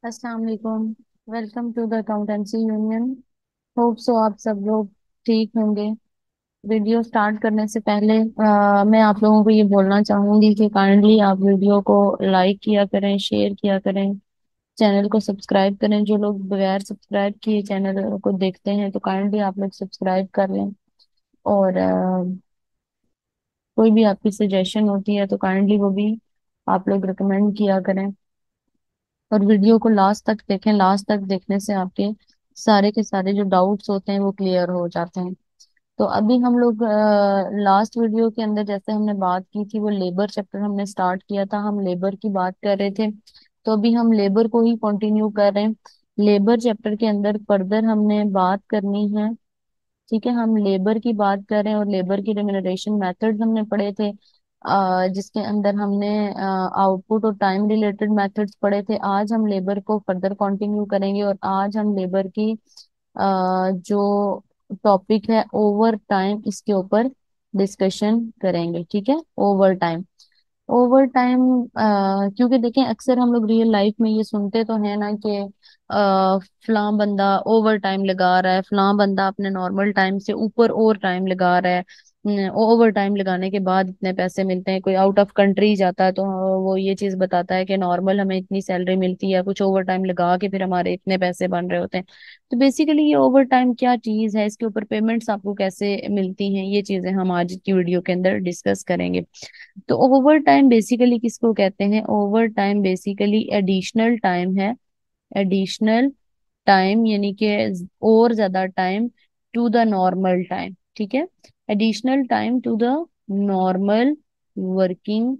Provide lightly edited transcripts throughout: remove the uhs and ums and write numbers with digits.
अस्सलाम वालेकुम। Welcome to the accountancy union. Hope so आप सब लोग ठीक होंगे। वीडियो स्टार्ट करने से पहले मैं आप लोगों को ये बोलना चाहूंगी कि काइंडली आप वीडियो को लाइक किया करें, शेयर किया करें, चैनल को सब्सक्राइब करें। जो लोग बगैर सब्सक्राइब किए चैनल को देखते हैं तो काइंडली आप लोग सब्सक्राइब कर लें। और कोई भी आपकी सजेशन होती है तो काइंडली वो भी आप लोग रिकमेंड किया करें। और वीडियो को लास्ट तक देखें। लास्ट तक देखने से आपके सारे के सारे जो डाउट्स होते हैं वो क्लियर हो जाते हैं। तो अभी हम लोग लास्ट वीडियो के अंदर जैसे हमने बात की थी वो लेबर चैप्टर हमने स्टार्ट किया था, हम लेबर की बात कर रहे थे। तो अभी हम लेबर को ही कंटिन्यू कर रहे हैं। लेबर चैप्टर के अंदर फर्दर हमने बात करनी है। ठीक है, हम लेबर की बात कर रहे हैं और लेबर की रेम्यूनरेशन मेथड्स हमने पढ़े थे। जिसके अंदर हमने आउटपुट और टाइम रिलेटेड मेथड्स पढ़े थे। आज हम लेबर को फर्दर कंटिन्यू करेंगे और आज हम लेबर की जो टॉपिक है ओवर टाइम, इसके ऊपर डिस्कशन करेंगे। ठीक है, ओवर टाइम। ओवर टाइम क्योंकि देखें अक्सर हम लोग रियल लाइफ में ये सुनते तो है ना कि फलां बंदा ओवर टाइम लगा रहा है, फलां बंदा अपने नॉर्मल टाइम से ऊपर और टाइम लगा रहा है। ओवर टाइम लगाने के बाद इतने पैसे मिलते हैं। कोई आउट ऑफ कंट्री जाता है तो वो ये चीज बताता है कि नॉर्मल हमें इतनी सैलरी मिलती है, कुछ ओवर टाइम लगा के फिर हमारे इतने पैसे बन रहे होते हैं। तो बेसिकली ये ओवर टाइम क्या चीज है, इसके ऊपर पेमेंट्स आपको कैसे मिलती हैं, ये चीजें हम आज की वीडियो के अंदर डिस्कस करेंगे। तो ओवर टाइम बेसिकली किसको कहते हैं? Overtime basically additional time है। एडिशनल टाइम यानी कि और ज्यादा time to the normal time. ठीक है, additional time to the normal working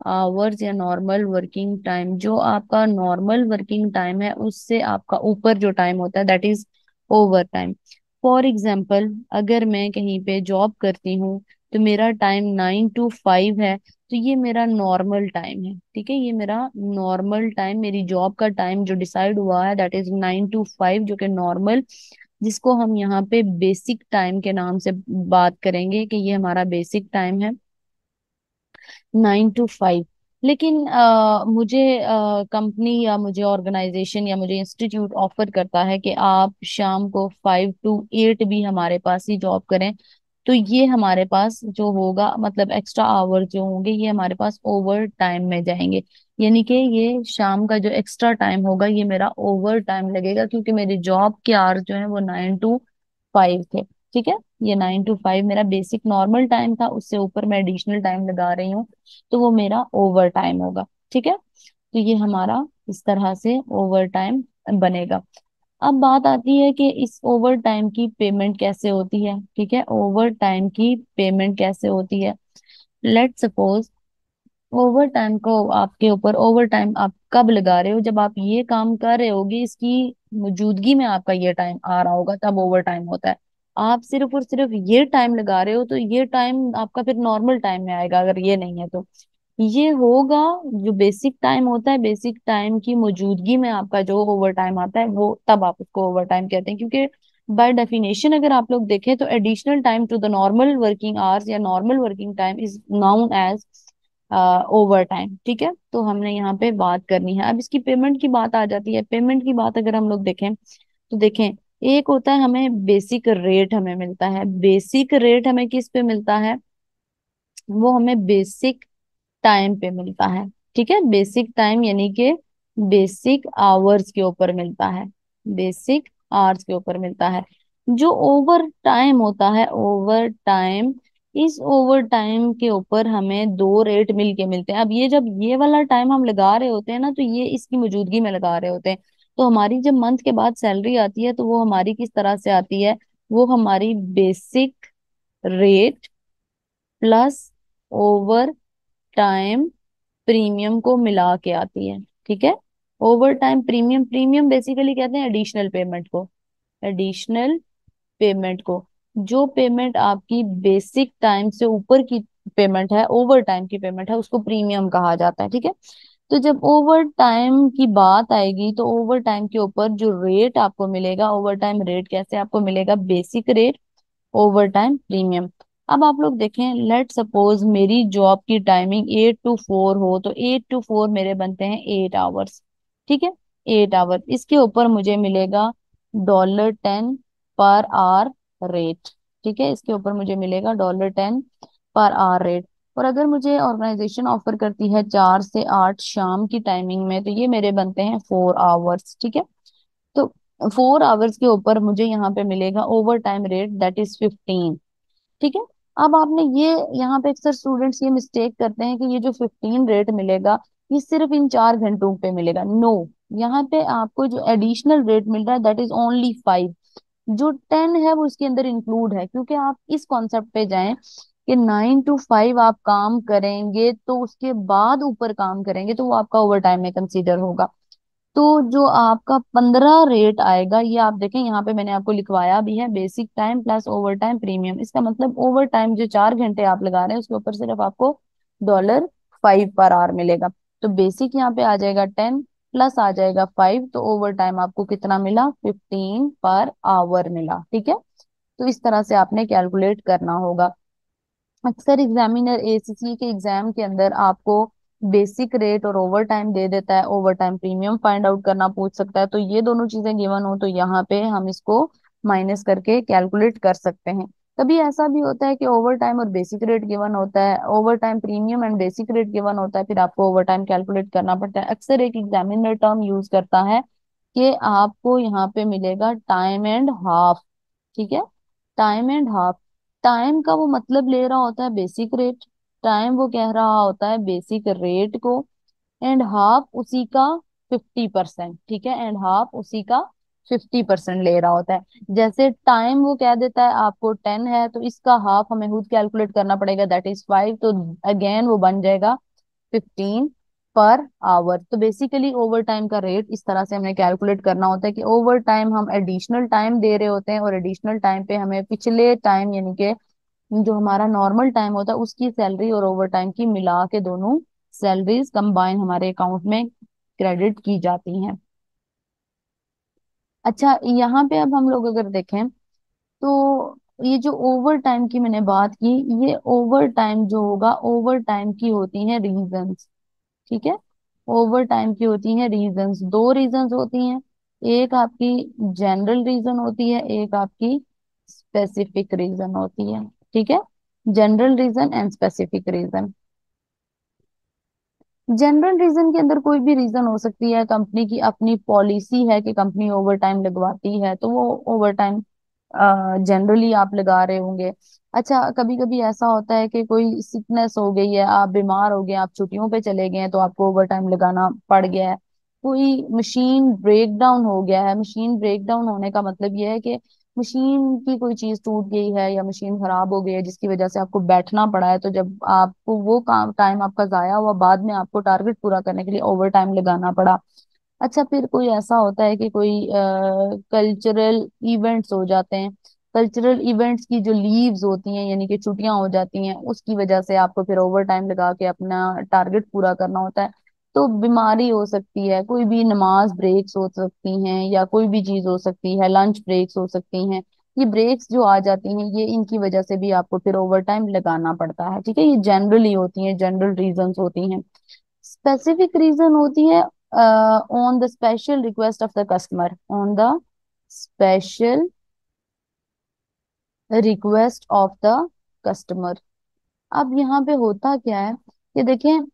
hours या नॉर्मल वर्किंग टाइम। जो आपका नॉर्मल वर्किंग टाइम है उससे आपका ऊपर जो टाइम होता है that is over time. For example, अगर मैं कहीं पे जॉब करती हूँ तो मेरा टाइम 9 to 5 है, तो ये मेरा नॉर्मल टाइम है। ठीक है, ये मेरा नॉर्मल टाइम, मेरी जॉब का टाइम जो डिसाइड हुआ है दैट इज 9 to 5, जो कि नॉर्मल, जिसको हम यहाँ पे बेसिक टाइम के नाम से बात करेंगे कि ये हमारा बेसिक टाइम है 9 to 5। लेकिन मुझे कंपनी या मुझे ऑर्गेनाइजेशन या मुझे इंस्टीट्यूट ऑफर करता है कि आप शाम को 5 to 8 भी हमारे पास ही जॉब करें, तो ये हमारे पास जो होगा मतलब एक्स्ट्रा आवर्स जो होंगे ये हमारे पास ओवर टाइम में जाएंगे। यानी कि ये शाम का जो एक्स्ट्रा टाइम होगा ये मेरा ओवर टाइम लगेगा, क्योंकि मेरी जॉब के आवर्स जो है वो 9 to 5 थे। ठीक है, ये 9 to 5 मेरा बेसिक नॉर्मल टाइम था, उससे ऊपर मैं एडिशनल टाइम लगा रही हूँ तो वो मेरा ओवर टाइम होगा। ठीक है, तो ये हमारा इस तरह से ओवर टाइम बनेगा। अब बात आती है कि इस ओवर टाइम की पेमेंट कैसे होती है। ठीक है, ओवर टाइम की पेमेंट कैसे होती है। लेट सपोज ओवर टाइम को आपके ऊपर ओवर टाइम आप कब लगा रहे हो? जब आप ये काम कर रहे होगे, इसकी मौजूदगी में आपका ये टाइम आ रहा होगा तब ओवर टाइम होता है। आप सिर्फ और सिर्फ ये टाइम लगा रहे हो तो ये टाइम आपका फिर नॉर्मल टाइम में आएगा। अगर ये नहीं है तो ये होगा जो बेसिक टाइम होता है। बेसिक टाइम की मौजूदगी में आपका जो ओवर टाइम आता है वो तब आप उसको ओवर टाइम कहते हैं, क्योंकि बाय डेफिनेशन अगर आप लोग देखें तो additional time to the normal working hours या normal working time is known as over time. ठीक है, तो हमने यहाँ पे बात करनी है। अब इसकी पेमेंट की बात आ जाती है। पेमेंट की बात अगर हम लोग देखें तो देखें, एक होता है हमें बेसिक रेट हमें मिलता है। बेसिक रेट हमें किस पे मिलता है? वो हमें बेसिक टाइम पे मिलता है। ठीक है, बेसिक टाइम यानी कि बेसिक आवर्स के ऊपर मिलता है। बेसिक आवर्स के ऊपर मिलता है। जो ओवर टाइम होता है, ओवर टाइम, इस ओवर टाइम के ऊपर हमें दो रेट मिल के मिलते हैं। अब ये जब ये वाला टाइम हम लगा रहे होते हैं ना तो ये इसकी मौजूदगी में लगा रहे होते हैं। तो हमारी जब मंथ के बाद सैलरी आती है तो वो हमारी किस तरह से आती है? वो हमारी basic rate plus overtime premium को मिला के आती है। ठीक है, overtime premium, premium basically कहते हैं एडिशनल पेमेंट को। एडिशनल पेमेंट को, जो पेमेंट आपकी बेसिक टाइम से ऊपर की पेमेंट है, ओवर टाइम की पेमेंट है, उसको प्रीमियम कहा जाता है। ठीक है, तो जब ओवर टाइम की बात आएगी तो ओवर टाइम के ऊपर जो रेट आपको मिलेगा, ओवर टाइम रेट कैसे आपको मिलेगा? Basic rate overtime premium. अब आप लोग देखें, लेट सपोज मेरी जॉब की टाइमिंग 8 to 4 हो तो 8 to 4 मेरे बनते हैं 8 आवर्स। ठीक है, 8 आवर, इसके ऊपर मुझे मिलेगा $10 पर आवर रेट। ठीक है, इसके ऊपर मुझे मिलेगा $10 पर आवर रेट। और अगर मुझे ऑर्गेनाइजेशन ऑफर करती है 4 से 8 शाम की टाइमिंग में, तो ये मेरे बनते हैं 4 आवर्स। ठीक है, तो 4 आवर्स के ऊपर मुझे यहाँ पे मिलेगा over time rate, that is 15। ठीक है, अब आपने ये, यहाँ पे अक्सर स्टूडेंट्स ये मिस्टेक करते हैं कि ये जो 15 रेट मिलेगा ये सिर्फ इन 4 घंटों पे मिलेगा। नो, यहाँ पे आपको जो एडिशनल रेट मिल रहा है दैट इज ओनली 5। जो 10 है वो इसके अंदर इंक्लूड है, क्योंकि आप इस कॉन्सेप्ट पे जाएं कि 9 to 5 आप काम करेंगे तो उसके बाद ऊपर काम करेंगे तो वो आपका ओवर टाइम में कंसीडर होगा। तो जो आपका 15 रेट आएगा, ये आप देखें यहाँ पे मैंने आपको लिखवाया भी है, basic time plus overtime premium. इसका मतलब ओवर टाइम जो 4 घंटे आप लगा रहे हैं उसके ऊपर सिर्फ आपको $5 पर आवर मिलेगा। तो बेसिक यहाँ पे आ जाएगा 10, प्लस आ जाएगा 5, तो ओवर टाइम आपको कितना मिला, 15 पर आवर मिला। ठीक है, तो इस तरह से आपने कैलकुलेट करना होगा। अक्सर एग्जामिनर एसीसी के एग्जाम के अंदर आपको बेसिक रेट और ओवर टाइम दे देता है, overtime premium find out करना पूछ सकता है। तो ये दोनों चीजें गिवन हो तो यहाँ पे हम इसको माइनस करके कैलकुलेट कर सकते हैं। कभी ऐसा भी होता है कि ओवर टाइम और बेसिक रेट गिवन होता है, overtime premium and basic rate given होता है, फिर आपको ओवर टाइम कैलकुलेट करना पड़ता है। अक्सर एक एग्जामिनर टर्म यूज करता है कि आपको यहाँ पे मिलेगा टाइम एंड हाफ। ठीक है, टाइम एंड हाफ। टाइम का वो मतलब ले रहा होता है बेसिक रेट, टाइम वो कह रहा होता है बेसिक रेट को, एंड हाफ उसी का 50%। ठीक है, एंड हाफ उसी का 50% ले रहा होता है। जैसे टाइम वो कह देता है आपको 10 है तो इसका हाफ हमें खुद कैलकुलेट करना पड़ेगा, दैट इज 5। तो अगेन वो बन जाएगा 15 पर आवर। तो बेसिकली ओवर टाइम का रेट इस तरह से हमें कैलकुलेट करना होता है कि ओवर टाइम हम एडिशनल टाइम दे रहे होते हैं और एडिशनल टाइम पे हमें पिछले टाइम यानी कि जो हमारा नॉर्मल टाइम होता है उसकी सैलरी और ओवर टाइम की मिला के दोनों सैलरीज कंबाइन हमारे अकाउंट में क्रेडिट की जाती हैं। अच्छा, यहाँ पे अब हम लोग अगर देखें तो ये जो ओवर टाइम की मैंने बात की, ये ओवर टाइम जो होगा, ओवर टाइम की होती हैं रीजंस। ठीक है, ओवर टाइम की होती हैं रीजंस, दो रीजंस होती हैं। एक आपकी जनरल रीजन होती है, एक आपकी स्पेसिफिक रीजन होती है। ठीक है, general reason and specific reason. General reason के अंदर कोई भी रीजन हो सकती है, कंपनी की अपनी पॉलिसी है कि कंपनी ओवर टाइम लगवाती है तो वो ओवर टाइम जनरली आप लगा रहे होंगे। अच्छा, कभी कभी ऐसा होता है कि कोई सिकनेस हो गई है, आप बीमार हो गए, आप छुट्टियों पे चले गए हैं तो आपको ओवर टाइम लगाना पड़ गया है। कोई मशीन ब्रेक डाउन हो गया है, मशीन ब्रेक डाउन होने का मतलब ये है कि मशीन की कोई चीज टूट गई है या मशीन खराब हो गई है जिसकी वजह से आपको बैठना पड़ा है, तो जब आपको वो काम टाइम आपका जाया हुआ, बाद में आपको टारगेट पूरा करने के लिए ओवर टाइम लगाना पड़ा। अच्छा, फिर कोई ऐसा होता है कि कोई कल्चरल इवेंट्स हो जाते हैं, कल्चरल इवेंट्स की जो लीव्स होती हैं यानी कि छुट्टियां हो जाती हैं, उसकी वजह से आपको फिर ओवर टाइम लगा के अपना टारगेट पूरा करना होता है। तो बीमारी हो सकती है, कोई भी नमाज ब्रेक्स हो सकती हैं, या कोई भी चीज हो सकती है, लंच ब्रेक्स हो सकती हैं। ये ब्रेक्स जो आ जाती हैं ये इनकी वजह से भी आपको फिर ओवर टाइम लगाना पड़ता है। ठीक है, ये जनरली होती हैं, जनरल रीजंस होती हैं। स्पेसिफिक रीजन होती है on the special request of the customer, on the special request of the customer. अब यहाँ पे होता क्या है कि देखें,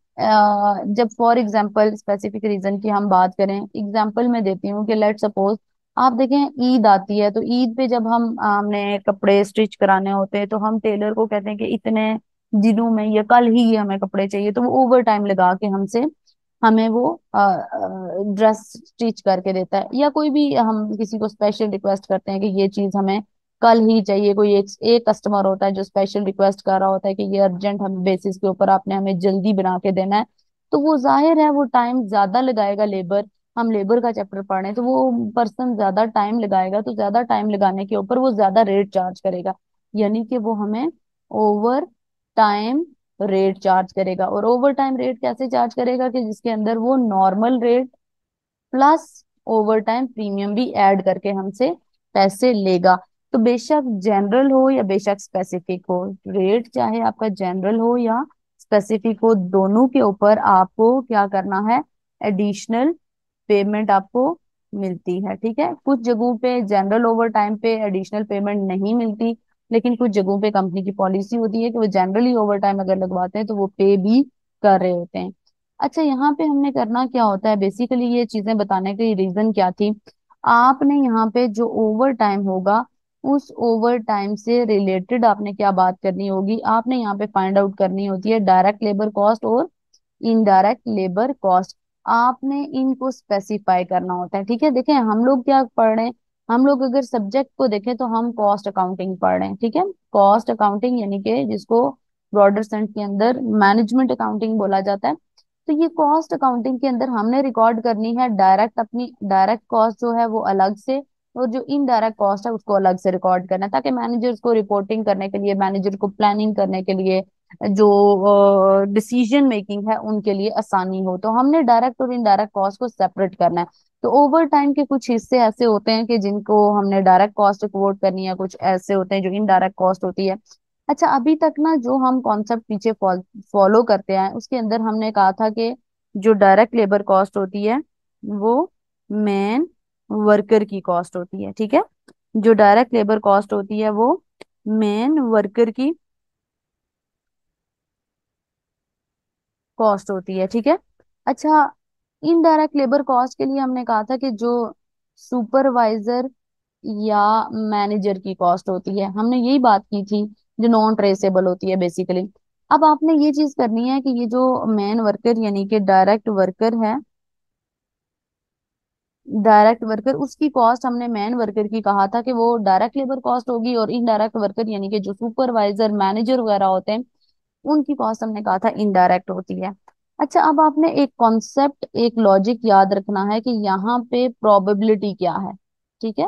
जब फॉर एग्जांपल स्पेसिफिक रीजन की हम बात करें, एग्जांपल मैं देती हूँ कि लेट सपोज आप देखें ईद आती है, तो ईद पे जब हम हमने कपड़े स्टिच कराने होते हैं तो हम टेलर को कहते हैं कि इतने दिनों में या कल ही ये हमें कपड़े चाहिए, तो वो ओवर टाइम लगा के हमसे हमें वो ड्रेस स्टिच करके देता है। या कोई भी हम किसी को स्पेशल रिक्वेस्ट करते हैं कि ये चीज हमें कल ही चाहिए, कोई एक कस्टमर होता है जो स्पेशल रिक्वेस्ट कर रहा होता है कि ये अर्जेंट हम बेसिस के ऊपर आपने हमें जल्दी बना के देना है, तो वो जाहिर है वो टाइम ज्यादा लगाएगा। लेबर, हम लेबर का चैप्टर पढ़ रहे हैं तो वो पर्सन ज्यादा टाइम लगाएगा, तो ज्यादा टाइम लगाने के ऊपर वो ज्यादा रेट चार्ज करेगा, यानी कि वो हमें ओवर टाइम रेट चार्ज करेगा। और ओवर टाइम रेट कैसे चार्ज करेगा कि जिसके अंदर वो normal rate plus overtime premium भी ऐड करके हमसे पैसे लेगा। तो बेशक जनरल हो या बेशक स्पेसिफिक हो, रेट चाहे आपका जनरल हो या स्पेसिफिक हो, दोनों के ऊपर आपको क्या करना है, एडिशनल पेमेंट आपको मिलती है। ठीक है, कुछ जगहों पे जनरल ओवर टाइम पे एडिशनल पेमेंट नहीं मिलती, लेकिन कुछ जगहों पे कंपनी की पॉलिसी होती है कि वो जनरली ओवर टाइम अगर लगवाते हैं तो वो पे भी कर रहे होते हैं। अच्छा, यहाँ पे हमने करना क्या होता है, बेसिकली ये चीजें बताने की रीजन क्या थी, आपने यहाँ पे जो ओवर टाइम होगा उस ओवर टाइम से रिलेटेड आपने क्या बात करनी होगी, आपने यहाँ पे फाइंड आउट करनी होती है डायरेक्ट लेबर कॉस्ट और इनडायरेक्ट लेबर कॉस्ट। आपने इनको स्पेसिफाई करना होता है। ठीक है, देखें हम लोग क्या पढ़ रहे हैं, हम लोग अगर सब्जेक्ट को देखें तो हम कॉस्ट अकाउंटिंग पढ़ रहे हैं। ठीक है, कॉस्ट अकाउंटिंग यानी कि जिसको ब्रॉडर सेंस के अंदर मैनेजमेंट अकाउंटिंग बोला जाता है। तो ये कॉस्ट अकाउंटिंग के अंदर हमने रिकॉर्ड करनी है डायरेक्ट, अपनी डायरेक्ट कॉस्ट जो है वो अलग से, और जो इनडायरेक्ट कॉस्ट है उसको अलग से रिकॉर्ड करना है, ताकि मैनेजर्स को रिपोर्टिंग करने के लिए, मैनेजर को प्लानिंग करने के लिए, जो डिसीजन मेकिंग है उनके लिए आसानी हो। तो हमने डायरेक्ट और इनडायरेक्ट कॉस्ट को सेपरेट करना है। तो ओवर टाइम के कुछ हिस्से ऐसे होते हैं कि जिनको हमने डायरेक्ट कॉस्ट कोट करनी है, कुछ ऐसे होते हैं जो इनडायरेक्ट कॉस्ट होती है। अच्छा, अभी तक ना जो हम कॉन्सेप्ट पीछे फॉलो करते आए उसके अंदर हमने कहा था कि जो डायरेक्ट लेबर कॉस्ट होती है वो मेन वर्कर की कॉस्ट होती है। ठीक है, जो डायरेक्ट लेबर कॉस्ट होती है वो मेन वर्कर की कॉस्ट होती है। ठीक है। अच्छा, इनडायरेक्ट लेबर कॉस्ट के लिए हमने कहा था कि जो सुपरवाइजर या मैनेजर की कॉस्ट होती है, हमने यही बात की थी, जो नॉन ट्रेसेबल होती है बेसिकली। अब आपने ये चीज करनी है कि ये जो मैन वर्कर यानी कि डायरेक्ट वर्कर है, डायरेक्ट वर्कर उसकी कॉस्ट हमने मैन वर्कर की कहा था कि वो डायरेक्ट लेबर कॉस्ट होगी, और इनडायरेक्ट वर्कर यानी कि जो सुपरवाइजर मैनेजर वगैरह होते हैं उनकी कॉस्ट हमने कहा था इनडायरेक्ट होती है। अच्छा, अब आपने एक कॉन्सेप्ट, एक लॉजिक याद रखना है कि यहाँ पे प्रोबेबिलिटी क्या है। ठीक है,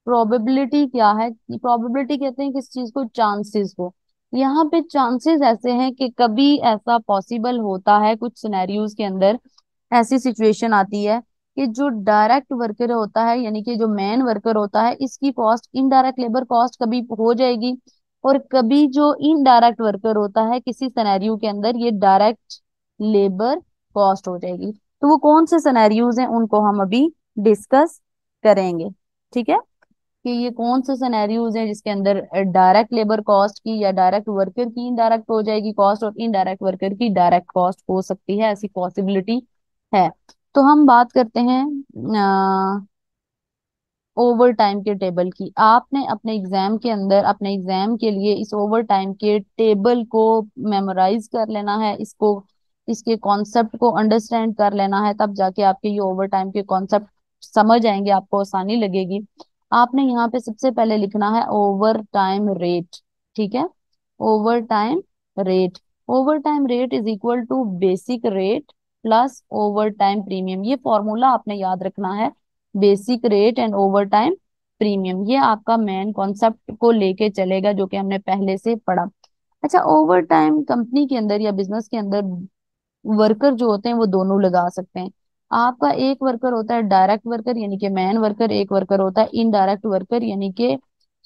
प्रोबेबिलिटी क्या है, प्रोबेबिलिटी कहते हैं किस चीज को, चांसेस को। यहाँ पे चांसेस ऐसे हैं कि कभी ऐसा पॉसिबल होता है, कुछ सिनेरियोज के अंदर ऐसी सिचुएशन आती है कि जो डायरेक्ट वर्कर होता है यानी कि जो मेन वर्कर होता है, इसकी कॉस्ट इनडायरेक्ट लेबर कॉस्ट कभी हो जाएगी, और कभी जो इनडायरेक्ट वर्कर होता है किसी सिनेरियो के अंदर ये डायरेक्ट लेबर कॉस्ट हो जाएगी। तो वो कौन से सिनेरियोज हैं उनको हम अभी डिस्कस करेंगे। ठीक है, कि ये कौन से सिनेरियोज हैं जिसके अंदर डायरेक्ट लेबर कॉस्ट की या डायरेक्ट वर्कर की इनडायरेक्ट हो जाएगी कॉस्ट, और इनडायरेक्ट वर्कर की डायरेक्ट कॉस्ट हो सकती है, ऐसी पॉसिबिलिटी है। तो हम बात करते हैं ओवर टाइम के टेबल की। आपने अपने एग्जाम के अंदर, अपने एग्जाम के लिए इस ओवर टाइम के टेबल को मेमोराइज कर लेना है, इसको, इसके कॉन्सेप्ट को अंडरस्टैंड कर लेना है, तब जाके आपके ये ओवर टाइम के कॉन्सेप्ट समझ आएंगे, आपको आसानी लगेगी। आपने यहाँ पे सबसे पहले लिखना है ओवर टाइम रेट। ठीक है, overtime rate, overtime rate is equal to basic rate plus overtime premium. ये फॉर्मूला आपने याद रखना है, basic rate and overtime premium. ये आपका मेन कॉन्सेप्ट को लेके चलेगा जो कि हमने पहले से पढ़ा। अच्छा, ओवर टाइम कंपनी के अंदर या बिजनेस के अंदर वर्कर जो होते हैं वो दोनों लगा सकते हैं। आपका एक वर्कर होता है डायरेक्ट वर्कर यानी कि मैन वर्कर, एक वर्कर होता है इनडायरेक्ट वर्कर यानी कि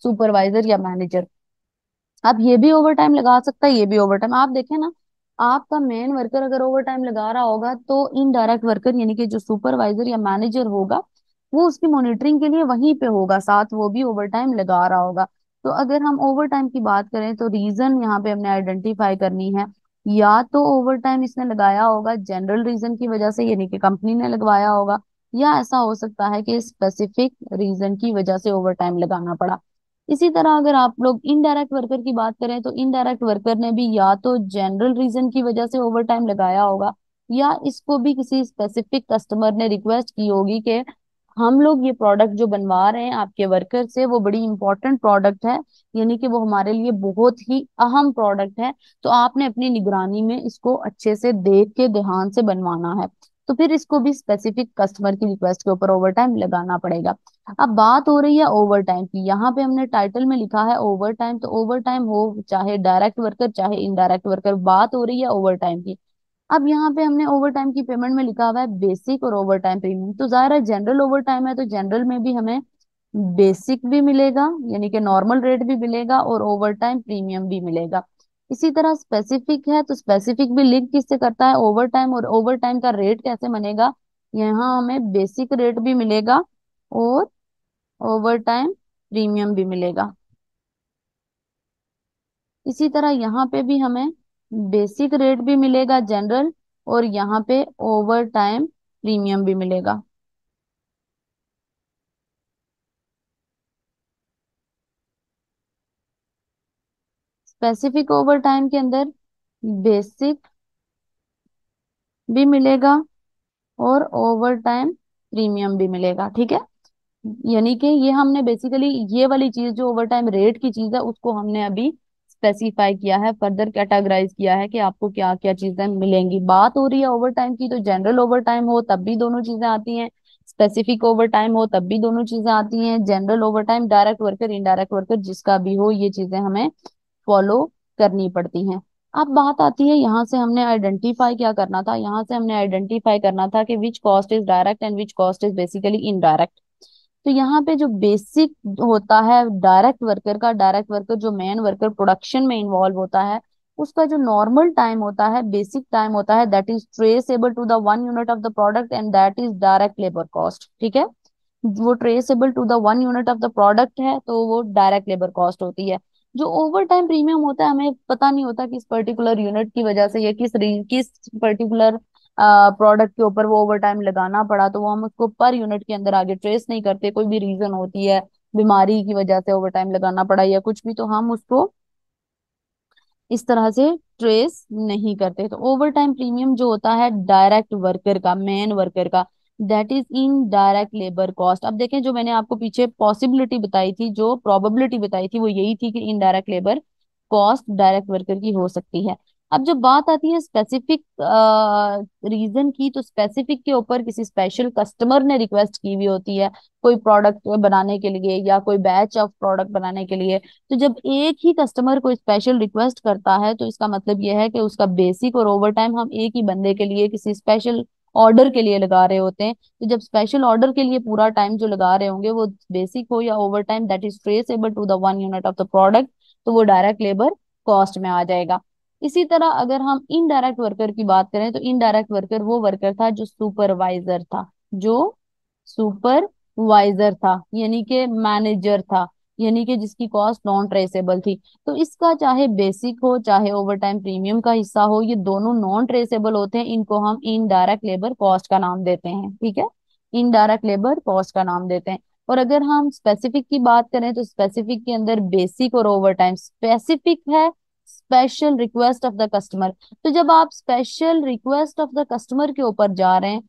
सुपरवाइजर या मैनेजर। आप ये भी ओवर टाइम लगा सकता है, ये भी ओवर टाइम। आप देखें ना, आपका मेन वर्कर अगर ओवर टाइम लगा रहा होगा तो इनडायरेक्ट वर्कर यानी कि जो सुपरवाइजर या मैनेजर होगा वो उसकी मॉनिटरिंग के लिए वहीं पे होगा, साथ वो भी ओवर टाइम लगा रहा होगा। तो अगर हम ओवर टाइम की बात करें तो रीजन यहाँ पे हमने आइडेंटिफाई करनी है। या तो ओवर टाइम इसने लगाया होगा जनरल रीजन की वजह से यानी कि कंपनी ने लगवाया होगा, या ऐसा हो सकता है कि स्पेसिफिक रीजन की वजह से ओवर टाइम लगाना पड़ा। इसी तरह अगर आप लोग इनडायरेक्ट वर्कर की बात करें तो इनडायरेक्ट वर्कर ने भी या तो जनरल रीजन की वजह से ओवर टाइम लगाया होगा, या इसको भी किसी स्पेसिफिक कस्टमर ने रिक्वेस्ट की होगी कि हम लोग ये प्रोडक्ट जो बनवा रहे हैं आपके वर्कर से वो बड़ी इंपॉर्टेंट प्रोडक्ट है, यानी कि वो हमारे लिए बहुत ही अहम प्रोडक्ट है, तो आपने अपनी निगरानी में इसको अच्छे से देख के ध्यान से बनवाना है। तो फिर इसको भी स्पेसिफिक कस्टमर की रिक्वेस्ट के ऊपर ओवर टाइम लगाना पड़ेगा। अब बात हो रही है ओवर टाइम की, यहाँ पे हमने टाइटल में लिखा है ओवर टाइम, तो ओवर टाइम हो चाहे डायरेक्ट वर्कर चाहे इनडायरेक्ट वर्कर, बात हो रही है ओवर टाइम की। अब यहाँ पे हमने ओवर टाइम की पेमेंट में लिखा हुआ है बेसिक और ओवर टाइम प्रीमियम। तो जाहिर है जनरल ओवर टाइम है तो जनरल में भी हमें बेसिक भी मिलेगा यानी कि नॉर्मल रेट भी मिलेगा, और ओवर टाइम प्रीमियम भी मिलेगा। इसी तरह स्पेसिफिक है तो स्पेसिफिक भी लिंक किससे करता है, ओवर टाइम, और ओवर टाइम का रेट कैसे बनेगा, यहाँ हमें बेसिक रेट भी मिलेगा और ओवर टाइम प्रीमियम भी मिलेगा। इसी तरह यहाँ पे भी हमें बेसिक रेट भी मिलेगा जनरल, और यहाँ पे ओवर टाइम प्रीमियम भी मिलेगा। स्पेसिफिक ओवर टाइम के अंदर बेसिक भी मिलेगा और ओवर टाइम प्रीमियम भी मिलेगा, ठीक है। यानी कि ये हमने बेसिकली ये वाली चीज जो ओवर टाइम रेट की चीज है उसको हमने अभी स्पेसिफाई किया है, फर्दर कैटेगराइज किया है कि आपको क्या क्या चीजें मिलेंगी। बात हो रही है ओवर टाइम की, तो जनरल ओवर टाइम हो तब भी दोनों चीजें आती हैं, स्पेसिफिक ओवर टाइम हो तब भी दोनों चीजें आती हैं। General over time direct worker indirect worker जिसका भी हो, ये चीजें हमें फॉलो करनी पड़ती हैं। अब बात आती है, यहाँ से हमने आइडेंटिफाई क्या करना था, यहाँ से हमने आइडेंटिफाई करना था कि which cost is direct and which cost is basically indirect. तो यहाँ पे जो बेसिक होता है डायरेक्ट वर्कर का, डायरेक्ट वर्कर जो मेन वर्कर प्रोडक्शन में इन्वॉल्व होता है, उसका जो नॉर्मल टाइम होता है, बेसिक टाइम होता है, that is traceable to the 1 unit of the product and that is direct labour cost, ठीक है। वो traceable to the 1 unit of the product है तो वो डायरेक्ट लेबर कॉस्ट होती है। जो ओवर टाइम प्रीमियम होता है, हमें पता नहीं होता किस पर्टिकुलर यूनिट की वजह से या किस पर्टिकुलर प्रोडक्ट के ऊपर वो ओवर टाइम लगाना पड़ा, तो वो हम उसको पर यूनिट के अंदर आगे ट्रेस नहीं करते। कोई भी रीजन होती है, बीमारी की वजह से ओवर टाइम लगाना पड़ा या कुछ भी, तो हम उसको इस तरह से ट्रेस नहीं करते। तो ओवर टाइम प्रीमियम जो होता है डायरेक्ट वर्कर का, मेन वर्कर का, that is in direct labour cost. अब देखें, जो मैंने आपको पीछे पॉसिबिलिटी बताई थी, जो प्रोबेबिलिटी बताई थी, वो यही थी कि indirect labour cost direct worker की हो सकती है। अब जब बात आती है स्पेसिफिक रीजन की, तो स्पेसिफिक के ऊपर किसी स्पेशल कस्टमर ने रिक्वेस्ट की हुई होती है कोई प्रोडक्ट बनाने के लिए या कोई बैच ऑफ प्रोडक्ट बनाने के लिए। तो जब एक ही कस्टमर कोई स्पेशल रिक्वेस्ट करता है, तो इसका मतलब यह है कि उसका बेसिक और ओवर टाइम हम एक ही बंदे के लिए किसी स्पेशल ऑर्डर के लिए लगा रहे होते हैं। तो जब स्पेशल ऑर्डर के लिए पूरा टाइम जो लगा रहे होंगे, वो बेसिक हो या overtime, that is traceable to the 1 unit of the product, तो वो डायरेक्ट लेबर कॉस्ट में आ जाएगा। इसी तरह अगर हम इनडायरेक्ट वर्कर की बात करें, तो इनडायरेक्ट वर्कर वो वर्कर था जो सुपरवाइजर था, जो सुपरवाइजर था यानी कि मैनेजर था, यानी कि जिसकी कॉस्ट नॉन ट्रेसेबल थी। तो इसका चाहे बेसिक हो चाहे ओवर टाइम प्रीमियम का हिस्सा हो, ये दोनों नॉन ट्रेसेबल होते हैं, इनको हम इनडायरेक्ट लेबर कॉस्ट का नाम देते हैं, ठीक है। इनडायरेक्ट लेबर कॉस्ट का नाम देते हैं। और अगर हम स्पेसिफिक की बात करें, तो स्पेसिफिक के अंदर बेसिक और ओवर टाइम, स्पेसिफिक है special request of the customer. तो जब आप special request of the customer के ऊपर जा रहे हैं,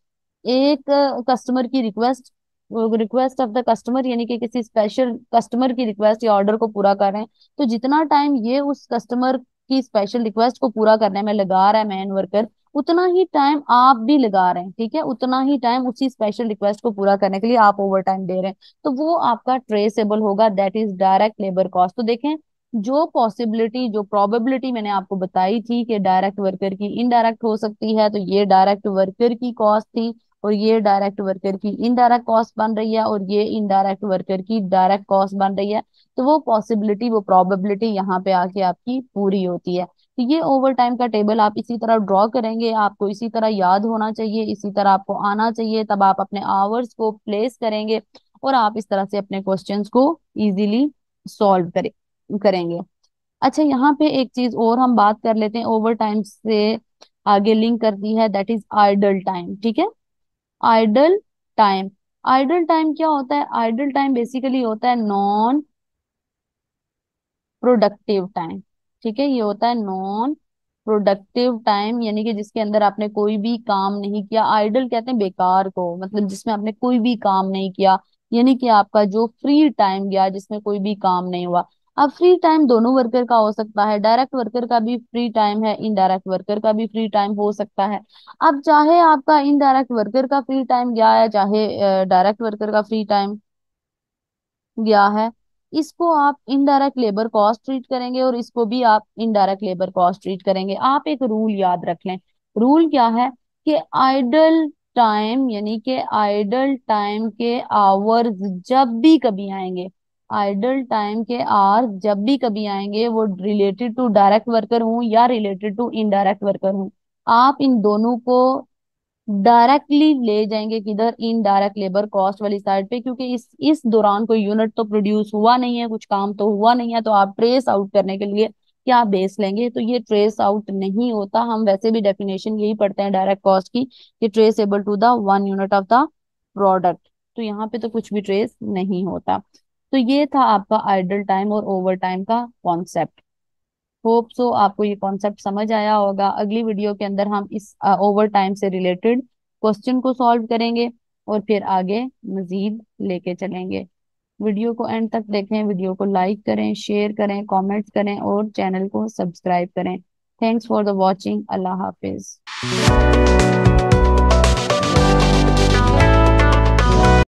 एक कस्टमर की request, request of the customer यानी कि किसी स्पेशल कस्टमर की रिक्वेस्ट या ऑर्डर को पूरा कर रहे हैं, तो जितना टाइम ये उस कस्टमर की स्पेशल रिक्वेस्ट को पूरा करने में लगा रहा है मैन वर्कर, उतना ही टाइम आप भी लगा रहे हैं, ठीक है। उतना ही टाइम उसी स्पेशल रिक्वेस्ट को पूरा करने के लिए आप ओवर टाइम दे रहे हैं, तो वो आपका ट्रेसेबल होगा, that is direct labour cost. तो देखें, जो पॉसिबिलिटी जो प्रोबेबिलिटी मैंने आपको बताई थी कि डायरेक्ट वर्कर की इनडायरेक्ट हो सकती है, तो ये डायरेक्ट वर्कर की कॉस्ट थी, और ये डायरेक्ट वर्कर की इनडायरेक्ट कॉस्ट बन रही है, और ये इनडायरेक्ट वर्कर की डायरेक्ट कॉस्ट बन रही है। तो वो पॉसिबिलिटी वो प्रोबेबिलिटी यहाँ पे आके आपकी पूरी होती है। तो ये ओवर टाइम का टेबल आप इसी तरह ड्रॉ करेंगे, आपको इसी तरह याद होना चाहिए, इसी तरह आपको आना चाहिए, तब आप अपने आवर्स को प्लेस करेंगे और आप इस तरह से अपने क्वेश्चंस को इजीली सॉल्व करेंगे। अच्छा, यहाँ पे एक चीज और हम बात कर लेते हैं, ओवर टाइम से आगे लिंक करती है, दैट इज आइडल टाइम, ठीक है। आइडल टाइम, आइडल टाइम क्या होता है? आइडल टाइम बेसिकली होता है नॉन प्रोडक्टिव टाइम, ठीक है। ये होता है नॉन प्रोडक्टिव टाइम, यानी कि जिसके अंदर आपने कोई भी काम नहीं किया। आइडल कहते हैं बेकार को, मतलब जिसमें आपने कोई भी काम नहीं किया, यानी कि आपका जो फ्री टाइम गया जिसमें कोई भी काम नहीं हुआ। अब फ्री टाइम दोनों वर्कर का हो सकता है, डायरेक्ट वर्कर का भी फ्री टाइम है, इनडायरेक्ट वर्कर का भी फ्री टाइम हो सकता है। अब चाहे आपका इनडायरेक्ट वर्कर का फ्री टाइम गया है, चाहे डायरेक्ट वर्कर का फ्री टाइम गया है, इसको आप इनडायरेक्ट लेबर कॉस्ट ट्रीट करेंगे और इसको भी आप इनडायरेक्ट लेबर कॉस्ट ट्रीट करेंगे। आप एक रूल याद रख लें। रूल क्या है कि आइडल टाइम यानी कि आइडल टाइम के आवर्स जब भी कभी आएंगे, आइडल टाइम के आवर्स जब भी कभी आएंगे, वो रिलेटेड टू डायरेक्ट वर्कर हूं या रिलेटेड टू इनडायरेक्ट वर्कर हूं, आप इन दोनों को डायरेक्टली ले जाएंगे किधर, इनडायरेक्ट लेबर कॉस्ट वाली साइड पे, क्योंकि इस दौरान कोई यूनिट तो प्रोड्यूस हुआ नहीं है, कुछ काम तो हुआ नहीं है, तो आप ट्रेस आउट करने के लिए क्या बेस लेंगे? तो ये ट्रेस आउट नहीं होता। हम वैसे भी डेफिनेशन यही पढ़ते हैं डायरेक्ट कॉस्ट की, कि traceable to the one unit of the product. तो यहाँ पे तो कुछ भी ट्रेस नहीं होता। तो ये था आपका आइडल टाइम और ओवर टाइम का कॉन्सेप्ट। होप सो आपको ये कॉन्सेप्ट समझ आया होगा। अगली वीडियो के अंदर हम इस ओवर टाइम से रिलेटेड क्वेश्चन को सॉल्व करेंगे और फिर आगे मजीद लेके चलेंगे। वीडियो को एंड तक देखें, वीडियो को लाइक करें, शेयर करें, कमेंट्स करें और चैनल को सब्सक्राइब करें। Thanks for the watching. Allah Hafiz.